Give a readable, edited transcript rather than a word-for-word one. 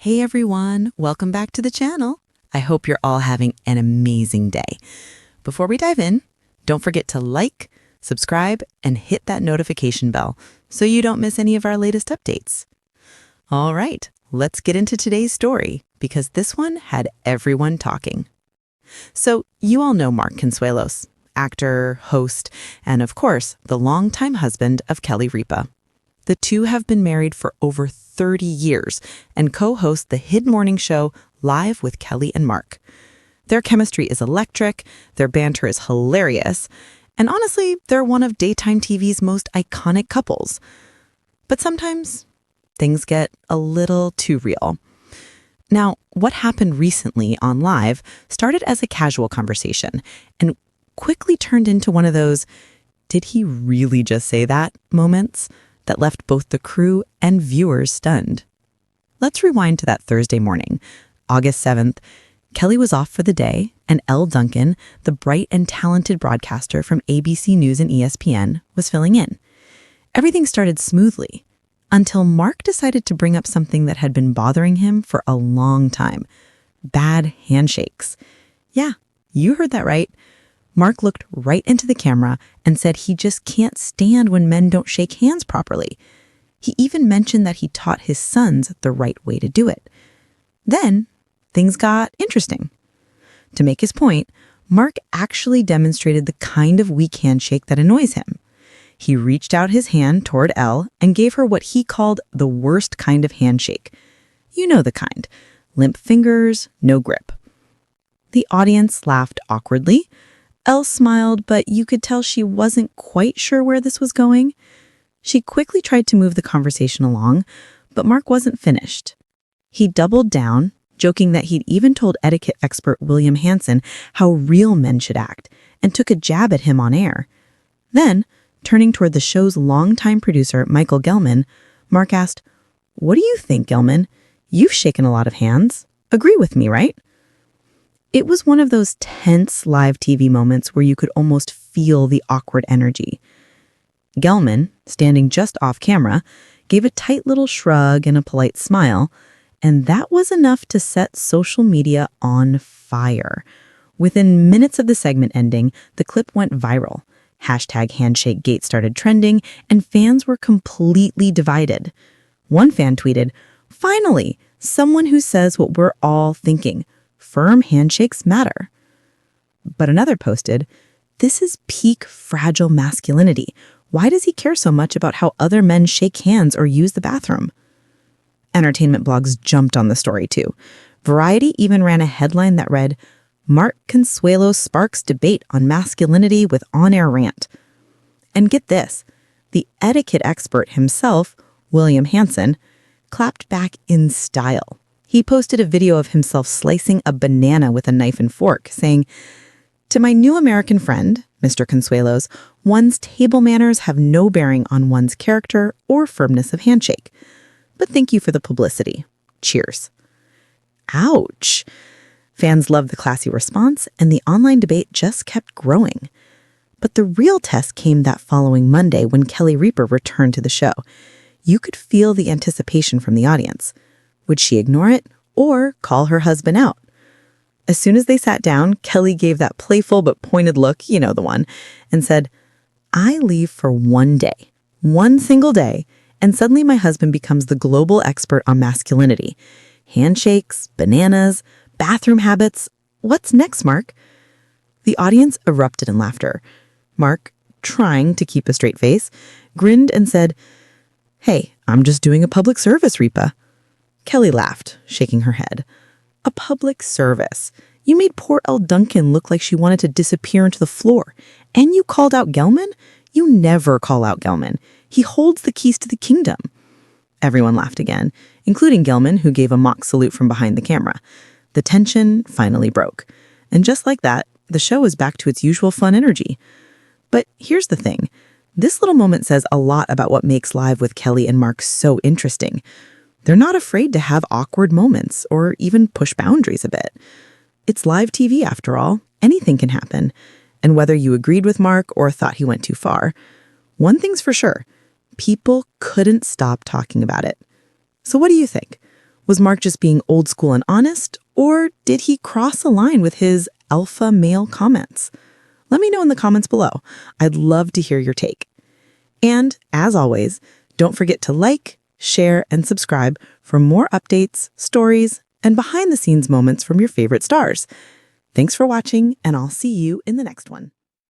Hey everyone, welcome back to the channel. I hope you're all having an amazing day. Before we dive in, don't forget to like, subscribe, and hit that notification bell so you don't miss any of our latest updates. All right, let's get into today's story because this one had everyone talking. So you all know Mark Consuelos, actor, host, and of course, the longtime husband of Kelly Ripa. The two have been married for over 30 years and co-host the hit morning show Live with Kelly&Mark. Their chemistry is electric, their banter is hilarious, and honestly, they're one of daytime TV's most iconic couples. But sometimes things get a little too real. Now, what happened recently on Live started as a casual conversation and quickly turned into one of those, did he really just say that moments that left both the crew and viewers stunned. Let's rewind to that Thursday morning, August 7th. Kelly was off for the day, and Elle Duncan, the bright and talented broadcaster from ABC News and ESPN, was filling in. Everything started smoothly until Mark decided to bring up something that had been bothering him for a long time: bad handshakes. Yeah, you heard that right. Mark looked right into the camera and said he just can't stand when men don't shake hands properly. He even mentioned that he taught his sons the right way to do it. Then, things got interesting. To make his point, Mark actually demonstrated the kind of weak handshake that annoys him. He reached out his hand toward Elle and gave her what he called the worst kind of handshake. You know the kind. Limp fingers, no grip. The audience laughed awkwardly. Elle smiled, but you could tell she wasn't quite sure where this was going. She quickly tried to move the conversation along, but Mark wasn't finished. He doubled down, joking that he'd even told etiquette expert William Hanson how real men should act, and took a jab at him on air. Then, turning toward the show's longtime producer, Michael Gelman, Mark asked, "What do you think, Gelman? You've shaken a lot of hands. Agree with me, right?" It was one of those tense live TV moments where you could almost feel the awkward energy. Gelman, standing just off camera, gave a tight little shrug and a polite smile, and that was enough to set social media on fire. Within minutes of the segment ending, the clip went viral. #HandshakeGate started trending, and fans were completely divided. One fan tweeted, "Finally, someone who says what we're all thinking. Firm handshakes matter." But another posted, "This is peak fragile masculinity. Why does he care so much about how other men shake hands or use the bathroom?" Entertainment blogs jumped on the story too. Variety even ran a headline that read, "Mark Consuelos sparks debate on masculinity with on-air rant." And get this, the etiquette expert himself, William Hanson, clapped back in style. He posted a video of himself slicing a banana with a knife and fork, saying, "To my new American friend, Mr. Consuelos, one's table manners have no bearing on one's character or firmness of handshake. But thank you for the publicity. Cheers." Ouch! Fans loved the classy response, and the online debate just kept growing. But the real test came that following Monday when Kelly Ripa returned to the show. You could feel the anticipation from the audience. Would she ignore it or call her husband out? As soon as they sat down, Kelly gave that playful but pointed look, you know the one, and said, "I leave for one day, one single day, and suddenly my husband becomes the global expert on masculinity. Handshakes, bananas, bathroom habits. What's next, Mark?" The audience erupted in laughter. Mark, trying to keep a straight face, grinned and said, "Hey, I'm just doing a public service, Ripa." Kelly laughed, shaking her head. "A public service? You made poor Elle Duncan look like she wanted to disappear into the floor. And you called out Gelman? You never call out Gelman. He holds the keys to the kingdom." Everyone laughed again, including Gelman, who gave a mock salute from behind the camera. The tension finally broke. And just like that, the show was back to its usual fun energy. But here's the thing. This little moment says a lot about what makes Live with Kelly and Mark so interesting. They're not afraid to have awkward moments or even push boundaries a bit. It's live TV after all. Anything can happen. And whether you agreed with Mark or thought he went too far, one thing's for sure. People couldn't stop talking about it. So what do you think? Was Mark just being old school and honest, or did he cross a line with his alpha male comments? Let me know in the comments below. I'd love to hear your take. And as always, don't forget to like, share, and subscribe for more updates, stories, and behind-the-scenes moments from your favorite stars. Thanks for watching, and I'll see you in the next one.